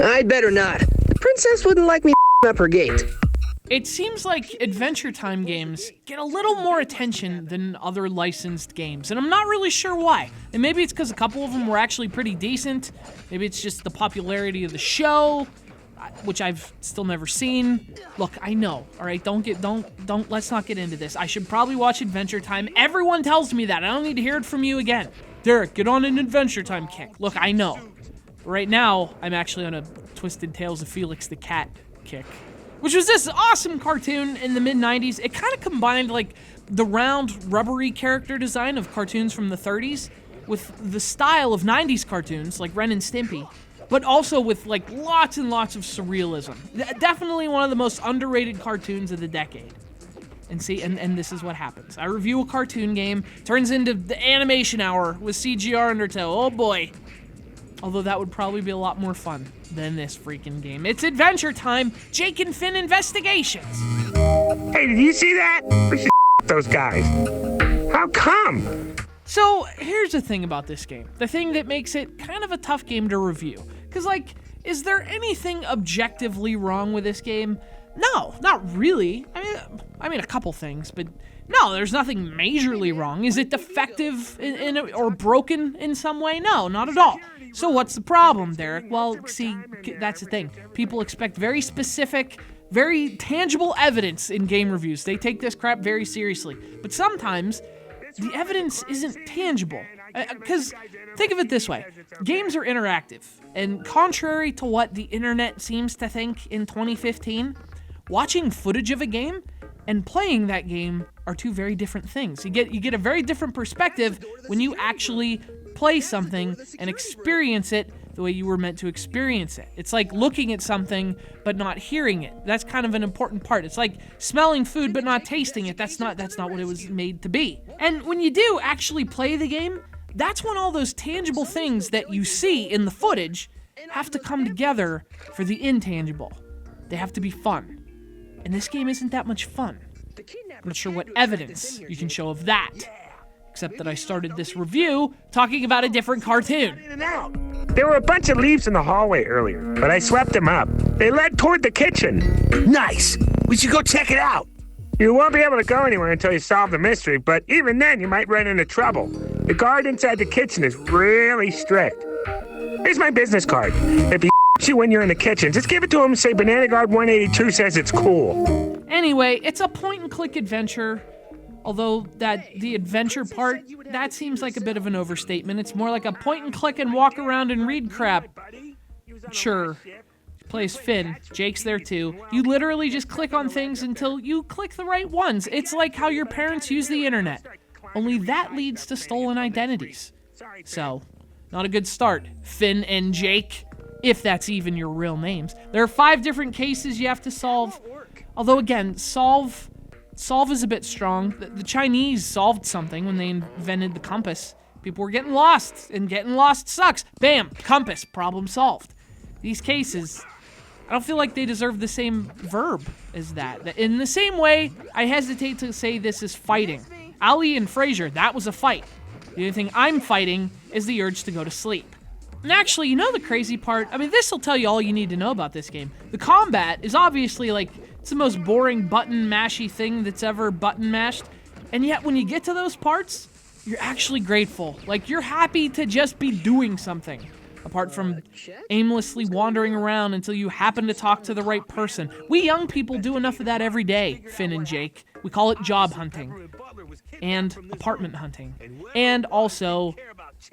I'd better not. The princess wouldn't like me up her gate. It seems like Adventure Time games get a little more attention than other licensed games, and I'm not really sure why. And maybe it's because a couple of them were actually pretty decent. Maybe it's just the popularity of the show, which I've still never seen. Look, I know, all right? Let's not get into this. I should probably watch Adventure Time. Everyone tells me that. I don't need to hear it from you again. Derek, get on an Adventure Time kick. Look, I know. Right now, I'm actually on a Twisted Tales of Felix the Cat kick, which was this awesome cartoon in the mid-90s. It kind of combined like the round, rubbery character design of cartoons from the 30s with the style of 90s cartoons like Ren and Stimpy, but also with like lots and lots of surrealism. Definitely one of the most underrated cartoons of the decade. And see, and this is what happens. I review a cartoon game, turns into the animation hour with CGR Undertow. Oh boy. Although that would probably be a lot more fun than this freaking game. It's Adventure Time, Jake and Finn Investigations. Hey, did you see that? We should those guys. How come? So, here's the thing about this game. The thing that makes it kind of a tough game to review. Because, like, is there anything objectively wrong with this game? No, not really. I mean, a couple things, but no, there's nothing majorly wrong. Is it defective or broken in some way? No, not at all. So what's the problem, Derek? Well, see, that's the thing. People expect very specific, very tangible evidence in game reviews. They take this crap very seriously. But sometimes, the evidence isn't tangible. Because, think of it this way. Games are interactive. And contrary to what the internet seems to think in 2015, watching footage of a game and playing that game are two very different things. You get a very different perspective when you actually play something and experience it the way you were meant to experience it. It's like looking at something but not hearing it. That's kind of an important part. It's like smelling food but not tasting it. That's not what it was made to be. And when you do actually play the game, that's when all those tangible things that you see in the footage have to come together for the intangible. They have to be fun. And this game isn't that much fun. I'm not sure what evidence you can show of that. Except that I started this review talking about a different cartoon. There were a bunch of leaves in the hallway earlier, but I swept them up. They led toward the kitchen. Nice. We should go check it out. You won't be able to go anywhere until you solve the mystery, but even then you might run into trouble. The guard inside the kitchen is really strict. Here's my business card. If he you when you're in the kitchen, just give it to him and say Banana Guard 182 says it's cool. Anyway, it's a point-and-click adventure. Although the adventure part, that seems like a bit of an overstatement. It's more like a point-and-click and walk around and read crap. Sure. Plays Finn. Jake's there too. You literally just click on things until you click the right ones. It's like how your parents use the internet. Only that leads to stolen identities. So, not a good start, Finn and Jake, if that's even your real names. There are 5 different cases you have to solve. Although again, solve is a bit strong. The Chinese solved something when they invented the compass. People were getting lost, and getting lost sucks. Bam, compass, problem solved. These cases, I don't feel like they deserve the same verb as that. In the same way, I hesitate to say this is fighting. Ali and Frasier, that was a fight. The only thing I'm fighting is the urge to go to sleep. And actually, you know the crazy part? I mean, this will tell you all you need to know about this game. The combat is obviously like, it's the most boring button mashy thing that's ever button mashed. And yet when you get to those parts, you're actually grateful. Like, you're happy to just be doing something. Apart from aimlessly wandering around until you happen to talk to the right person. We young people do enough of that every day, Finn and Jake. We call it job hunting. And apartment hunting. And also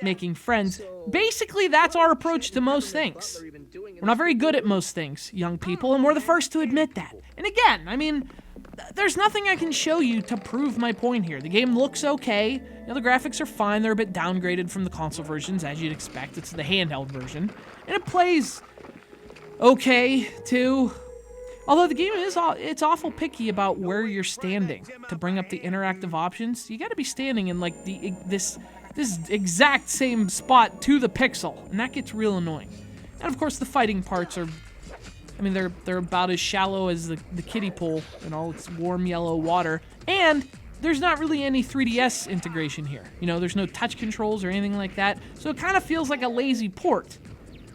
making friends. Basically, that's our approach to most things. We're not very good at most things, young people, and we're the first to admit that. And again, I mean, there's nothing I can show you to prove my point here. The game looks okay. You know, the graphics are fine. They're a bit downgraded from the console versions, as you'd expect. It's the handheld version. And it plays okay, too. Although the game it's awful picky about where you're standing to bring up the interactive options. You gotta be standing in, like, this exact same spot to the pixel, and that gets real annoying. And, of course, the fighting parts are, I mean, they're about as shallow as the kiddie pool and all its warm yellow water. And there's not really any 3DS integration here. You know, there's no touch controls or anything like that. So it kind of feels like a lazy port.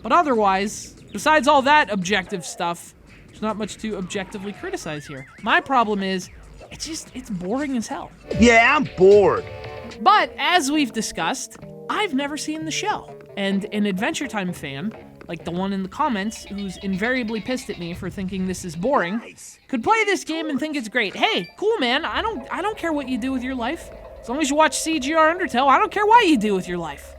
But otherwise, Besides all that objective stuff, there's not much to objectively criticize here. My problem is, it's boring as hell. Yeah, I'm bored. But as we've discussed, I've never seen the show. And an Adventure Time fan, like the one in the comments who's invariably pissed at me for thinking this is boring, could play this game and think it's great. Hey, cool man, I don't care what you do with your life. As long as you watch CGR Undertow, I don't care what you do with your life.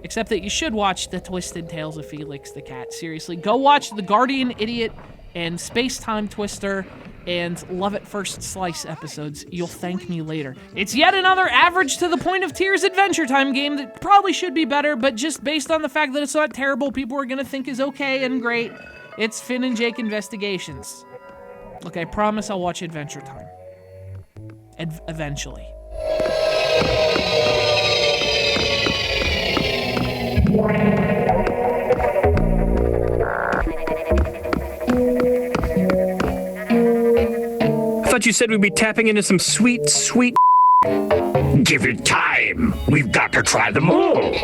Except that you should watch the Twisted Tales of Felix the Cat. Seriously, go watch The Guardian Idiot and Space Time Twister and Love at First Slice episodes. You'll thank me later. It's yet another average to the point of tears Adventure Time game that probably should be better, but just based on the fact that it's not terrible, people are gonna think is okay and great. It's Finn and Jake Investigations. Look, I promise I'll watch Adventure Time. Eventually. I thought you said we'd be tapping into some sweet. Give it time. We've got to try them all.